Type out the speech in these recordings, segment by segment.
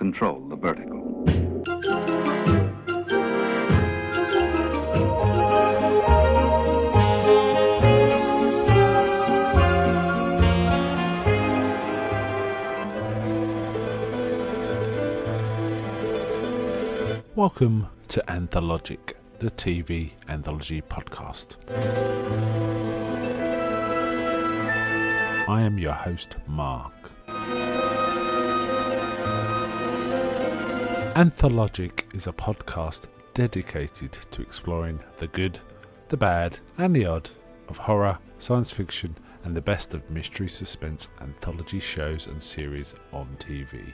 control the vertical. Welcome to Anthologic, the TV anthology podcast. I am your host, Mark. Anthologic is a podcast dedicated to exploring the good, the bad, and the odd of horror, science fiction, and the best of mystery, suspense, anthology shows and series on TV.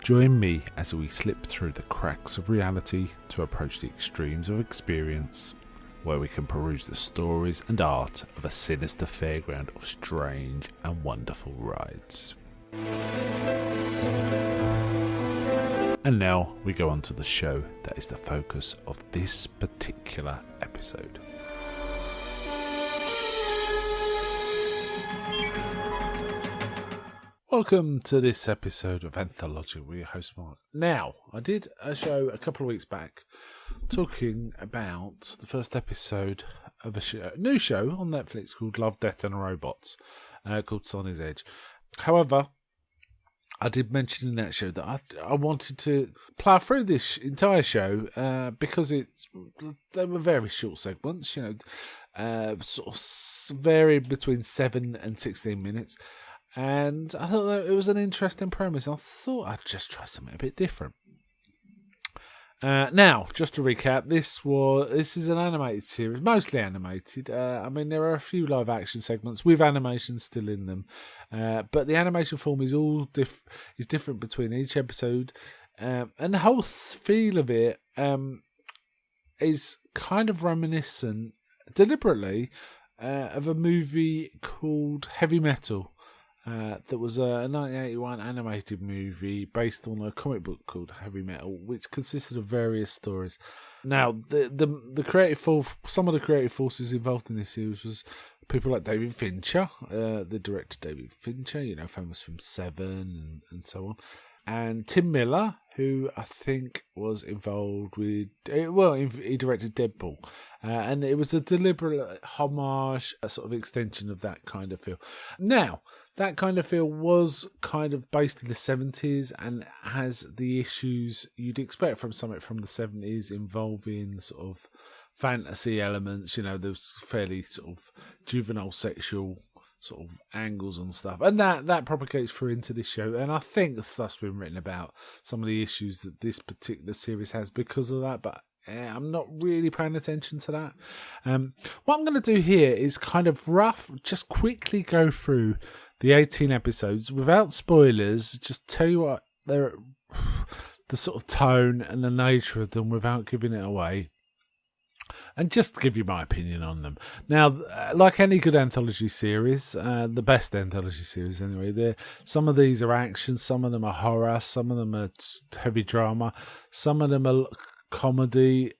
Join me as we slip through the cracks of reality to approach the extremes of experience, where we can peruse the stories and art of a sinister fairground of strange and wonderful rides. And now we go on to the show that is the focus of this particular episode. Welcome to this episode of Anthology with your host Mark. Now, I did a show a couple of weeks back talking about the first episode of a new show on Netflix called Love, Death and Robots, called Sonny's Edge. However, I did mention in that show that I wanted to plough through this entire show because they were very short segments, sort of varied between 7 and 16 minutes. And I thought that it was an interesting premise. I thought I'd just try something a bit different. Now, just to recap, this is an animated series, mostly animated. I mean, there are a few live action segments with animation still in them, but the animation form is is different between each episode, and the whole feel of it is kind of reminiscent, deliberately, of a movie called Heavy Metal. That was a 1981 animated movie based on a comic book called Heavy Metal, which consisted of various stories. Now, the creative some of the creative forces involved in this series was people like David Fincher, the director David Fincher, famous from Seven and so on, and Tim Miller, who I think was involved with, he directed Deadpool, and it was a deliberate homage, a sort of extension of that kind of feel. Now, that kind of feel was kind of based in the 70s and has the issues you'd expect from something from the 70s involving sort of fantasy elements, those fairly sort of juvenile sexual sort of angles and stuff, and that propagates through into this show, and I think the stuff's been written about some of the issues that this particular series has because of that, but I'm not really paying attention to that. What I'm going to do here is kind of just quickly go through the 18 episodes without spoilers, just tell you what they're, the sort of tone and the nature of them without giving it away, and just give you my opinion on them. Now, like any good anthology series, the best anthology series anyway, some of these are action, some of them are horror, some of them are heavy drama, some of them are comedy,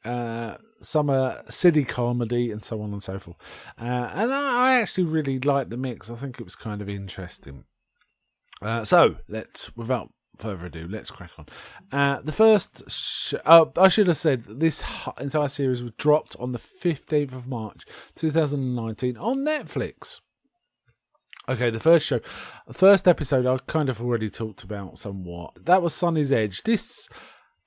some are silly comedy, and so on and so forth. And I actually really liked the mix. I think it was kind of interesting. So, without further ado, let's crack on. The first, I should have said, this entire series was dropped on the 15th of March 2019 on Netflix. Okay, the first episode I kind of already talked about somewhat. That was Sonny's Edge.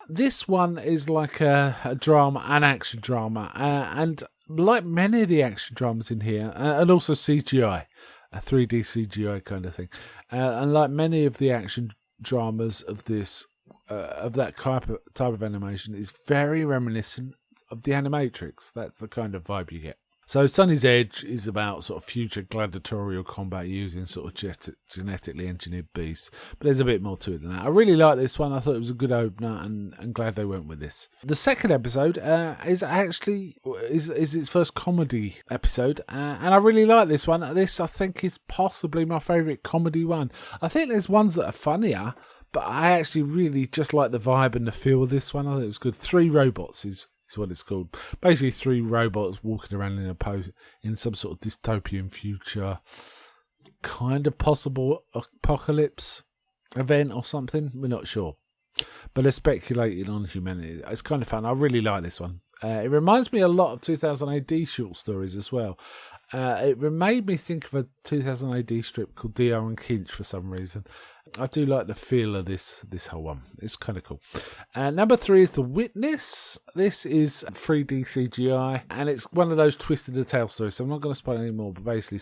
This one is like a drama, an action drama, and like many of the action dramas in here, and also CGI, a 3D CGI kind of thing, and like many of the action dramas of this, of that type of animation, is very reminiscent of the Animatrix. That's the kind of vibe you get. So Sonny's Edge is about sort of future gladiatorial combat using sort of genetically engineered beasts, but there's a bit more to it than that. I really like this one. I thought it was a good opener, and I'm glad they went with this. The second episode is its first comedy episode, and I really like this one. This, I think, is possibly my favourite comedy one. I think there's ones that are funnier, but I actually really just like the vibe and the feel of this one. I think it was good. 3 Robots is what it's called. Basically 3 robots walking around in some sort of dystopian future, kind of possible apocalypse event or something. We're not sure. But they're speculating on humanity. It's kind of fun. I really like this one. It reminds me a lot of 2000 AD short stories as well. It made me think of a 2000 AD strip called DR and Kinch for some reason. I do like the feel of this whole one. It's kind of cool. Number 3 is The Witness. This is 3D CGI, and it's one of those twisted the tail stories, so I'm not going to spoil any more, but basically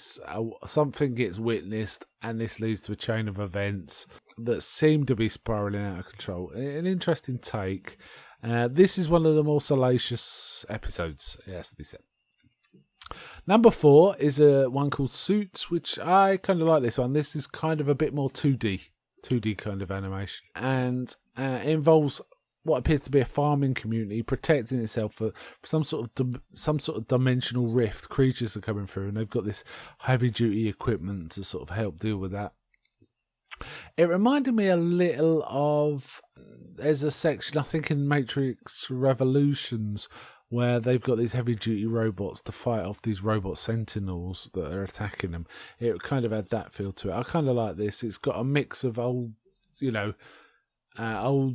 something gets witnessed, and this leads to a chain of events that seem to be spiralling out of control. An interesting take. This is one of the more salacious episodes, it has to be said. Number 4 is one called Suits, which I kind of like this one. This is kind of a bit more 2D kind of animation, and it involves what appears to be a farming community protecting itself for some sort of dimensional rift. Creatures are coming through, and they've got this heavy duty equipment to sort of help deal with that. It reminded me a little of, there's a section I think in Matrix Revolutions where they've got these heavy-duty robots to fight off these robot sentinels that are attacking them. It kind of had that feel to it. I kind of like this. It's got a mix of old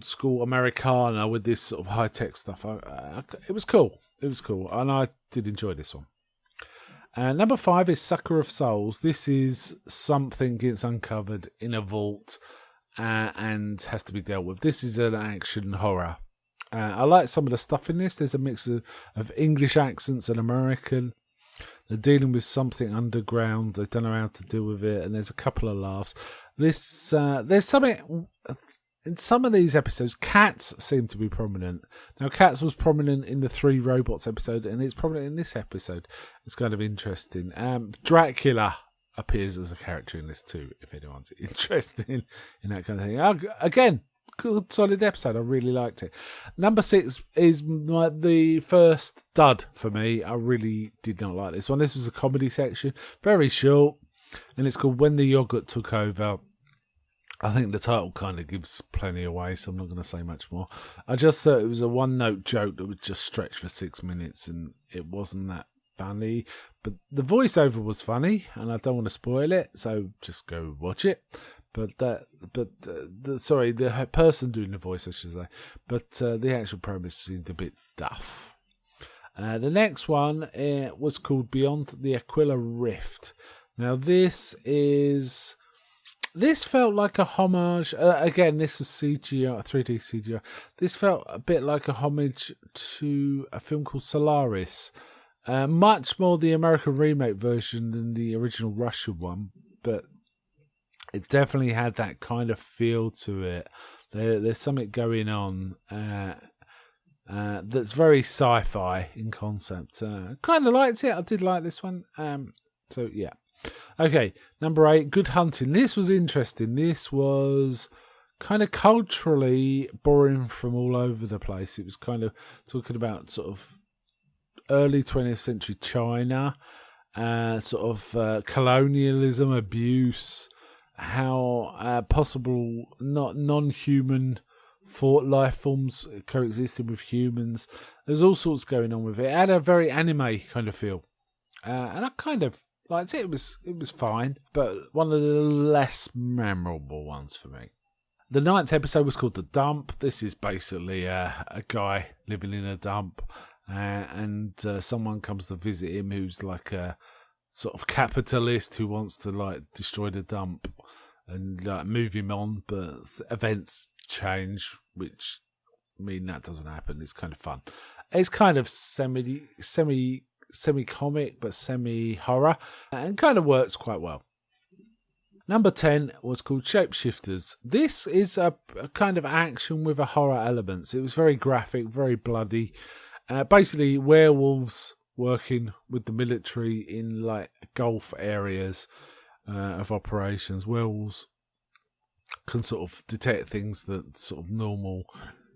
school Americana with this sort of high-tech stuff. It was cool. And I did enjoy this one. Number 5 is Sucker of Souls. This is something gets uncovered in a vault and has to be dealt with. This is an action horror. I like some of the stuff in this. There's a mix of English accents and American. They're dealing with something underground. They don't know how to deal with it, and there's a couple of laughs. There's something in some of these episodes. Cats seem to be prominent. Now, Cats was prominent in the 3 Robots episode, and it's prominent in this episode. It's kind of interesting. Dracula appears as a character in this too, if anyone's interested in that kind of thing. Again, good solid episode. I really liked it. Number 6 is the first dud for me. I really did not like this one. This was a comedy section, very short, and it's called When the Yogurt Took Over. I think the title kind of gives plenty away, so I'm not going to say much more. I just thought it was a one-note joke that would just stretch for 6 minutes, and it wasn't that funny. But the voiceover was funny, and I don't want to spoil it, so just go watch it. The person doing the voice, I should say. But the actual premise seemed a bit duff. The next one was called Beyond the Aquila Rift. Now this felt like a homage. Again, this was CGI, 3D CGI. This felt a bit like a homage to a film called Solaris. Much more the American remake version than the original Russian one, but it definitely had that kind of feel to it. There's something going on that's very sci-fi in concept. Kind of liked it. I did like this one. So yeah. Okay, number 8, Good Hunting. This was interesting. This was kind of culturally borrowing from all over the place. It was kind of talking about sort of early 20th century China, colonialism, abuse, how possible non-human life forms coexisting with humans. There's all sorts going on with it. It had a very anime kind of feel, and I kind of liked it. It was fine, but one of the less memorable ones for me. The 9th episode was called The Dump. This is basically a guy living in a dump, and someone comes to visit him who's like a sort of capitalist who wants to like destroy the dump and like move him on, but events change, which mean that doesn't happen. It's kind of fun. It's kind of semi-comic, but semi-horror, and kind of works quite well. Number 10 was called Shapeshifters. This is a kind of action with a horror elements. It was very graphic, very bloody. Basically, werewolves working with the military in like Gulf areas of operations. Werewolves can sort of detect things that sort of normal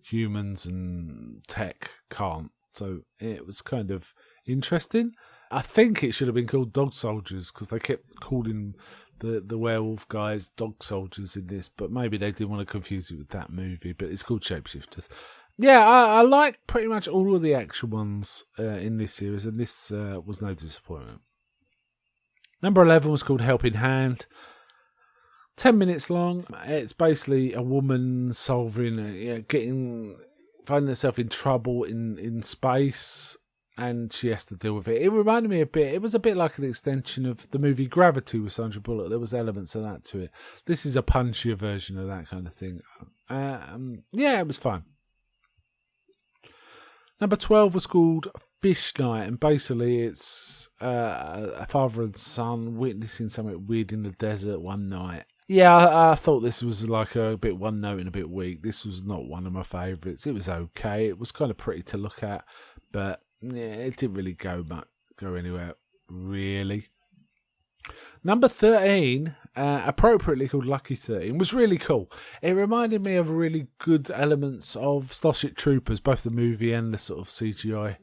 humans and tech can't. So it was kind of interesting. I think it should have been called Dog Soldiers because they kept calling the werewolf guys dog soldiers in this, but maybe they didn't want to confuse it with that movie, but it's called Shapeshifters. Yeah, I like pretty much all of the action ones in this series, and this was no disappointment. Number 11 was called Helping Hand. 10 minutes long. It's basically a woman solving, finding herself in trouble in space, and she has to deal with it. It reminded me a bit, it was a bit like an extension of the movie Gravity with Sandra Bullock. There was elements of that to it. This is a punchier version of that kind of thing. It was fun. Number 12 was called Fish Night, and basically it's a father and son witnessing something weird in the desert one night. Yeah, I thought this was like a bit one note and a bit weak. This was not one of my favourites. It was okay. It was kind of pretty to look at, but yeah, it didn't really go anywhere, really. Number 13, appropriately called Lucky 13, was really cool. It reminded me of really good elements of Starship Troopers, both the movie and the sort of CGI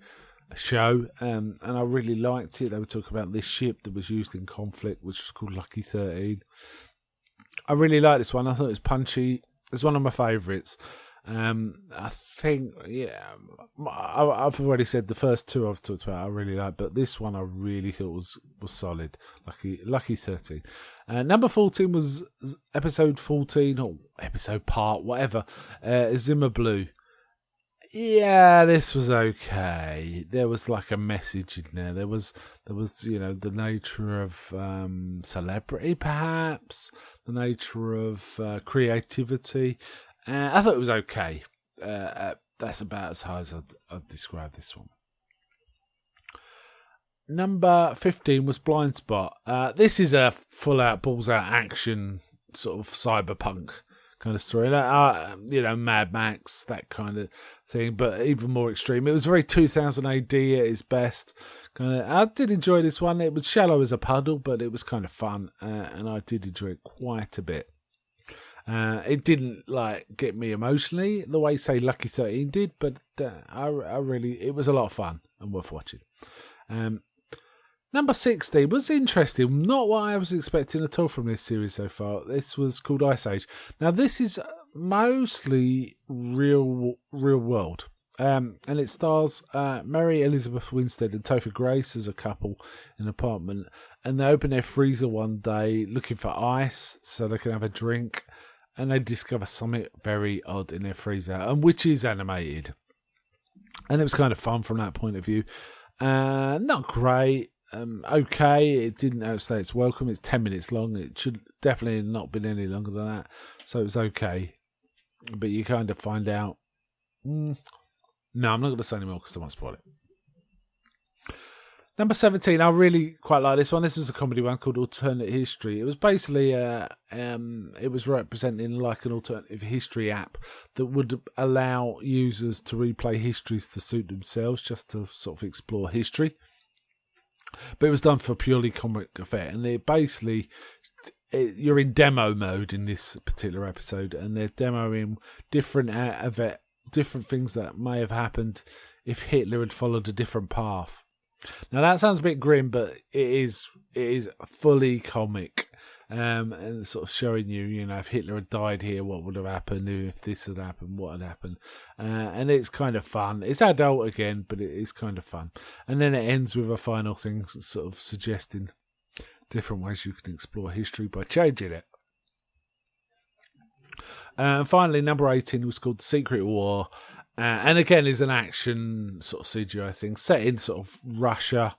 show, and I really liked it. They were talking about this ship that was used in conflict, which was called Lucky 13. I really liked this one. I thought it was punchy. It's one of my favourites. I think, I've already said the first two I've talked about I really like, but this one I really thought was solid. Lucky 13. Number 14 was episode 14, or episode part, whatever. Zimmer Blue. Yeah, this was okay. There was like a message in there. There was the nature of celebrity, perhaps the nature of creativity. I thought it was okay. That's about as high as I'd describe this one. Number 15 was Blind Spot. This is a full-out, balls-out action sort of cyberpunk kind of story. Mad Max, that kind of thing, but even more extreme. It was very 2000 AD at its best. I did enjoy this one. It was shallow as a puddle, but it was kind of fun, and I did enjoy it quite a bit. It didn't get me emotionally the way, say, Lucky 13 did, but it was a lot of fun and worth watching. Number 60 was interesting. Not what I was expecting at all from this series so far. This was called Ice Age. Now, this is mostly real world. And it stars Mary Elizabeth Winstead and Topher Grace as a couple in an apartment. And they open their freezer one day looking for ice so they can have a drink. And they discover something very odd in their freezer, and which is animated. And it was kind of fun from that point of view. Not great. Okay, it didn't outstay its welcome. It's 10 minutes long. It should definitely not been any longer than that. So it was okay. But you kind of find out. No, I'm not going to say anymore because I won't spoil it. Number 17, I really quite like this one. This was a comedy one called Alternate History. It was basically, it was representing like an alternative history app that would allow users to replay histories to suit themselves, just to sort of explore history. But it was done for purely comic effect, and it basically, you're in demo mode in this particular episode, and they're demoing different things that may have happened if Hitler had followed a different path. Now that sounds a bit grim, but it is fully comic, and sort of showing you, if Hitler had died here, what would have happened? If this had happened, what had happened? And it's kind of fun. It's adult again, but it is kind of fun. And then it ends with a final thing, sort of suggesting different ways you can explore history by changing it. And finally, number 18 was called Secret War. And again, is an action sort of CGI thing set in sort of Russia,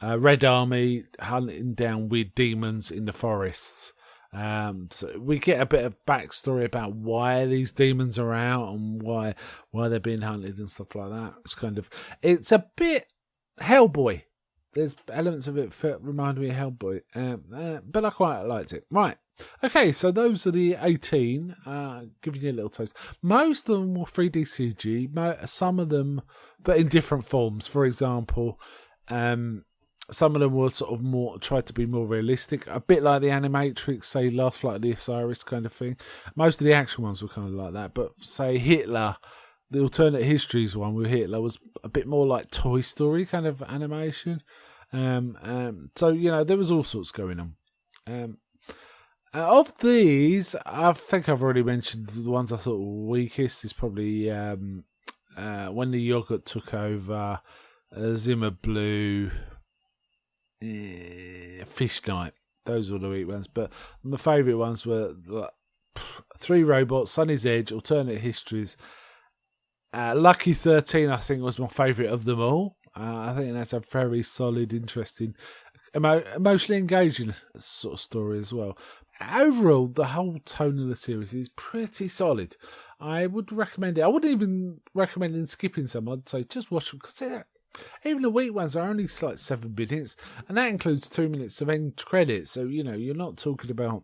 Red Army hunting down weird demons in the forests. So we get a bit of backstory about why these demons are out and why they're being hunted and stuff like that. It's a bit Hellboy. There's elements of it that remind me of Hellboy, but I quite liked it. Right. Okay, so those are the 18, giving you a little taste. Most of them were 3D CG, some of them, but in different forms. For example, some of them were sort of tried to be more realistic, a bit like the Animatrix, say Last Flight of the Osiris kind of thing. Most of the action ones were kind of like that, but say Hitler, the Alternate Histories one with Hitler was a bit more like Toy Story kind of animation. So, there was all sorts going on. Of these, I think I've already mentioned the ones I thought were weakest. Is probably When the Yogurt Took Over, Zimmer Blue, Fish Night. those were the weak ones. But my favourite ones were like, 3 Robots, Sunny's Edge, Alternate Histories. Lucky 13, I think, was my favourite of them all. I think that's a very solid, interesting, emotionally engaging sort of story as well. Overall, the whole tone of the series is pretty solid. I would recommend it. I wouldn't even recommend skipping some. I'd say just watch them, because even the weak ones are only like 7 minutes, and that includes 2 minutes of end credits. So, you're not talking about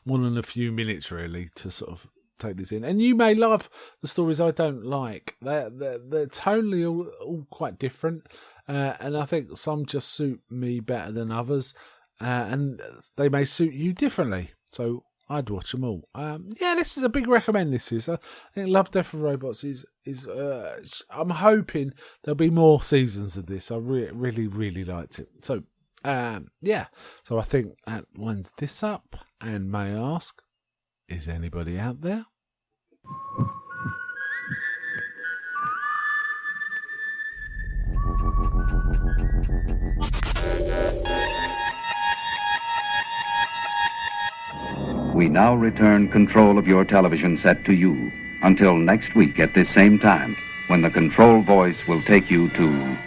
more than a few minutes really to sort of take this in. And you may love the stories I don't like. They're totally all quite different, and I think some just suit me better than others, and they may suit you differently. So I'd watch them all. This is a big recommend this series. I think Love, Death and Robots is I'm hoping there'll be more seasons of this. I really, really liked it. So so I think that winds this up. And may I ask, is anybody out there? We now return control of your television set to you until next week at this same time, when the control voice will take you to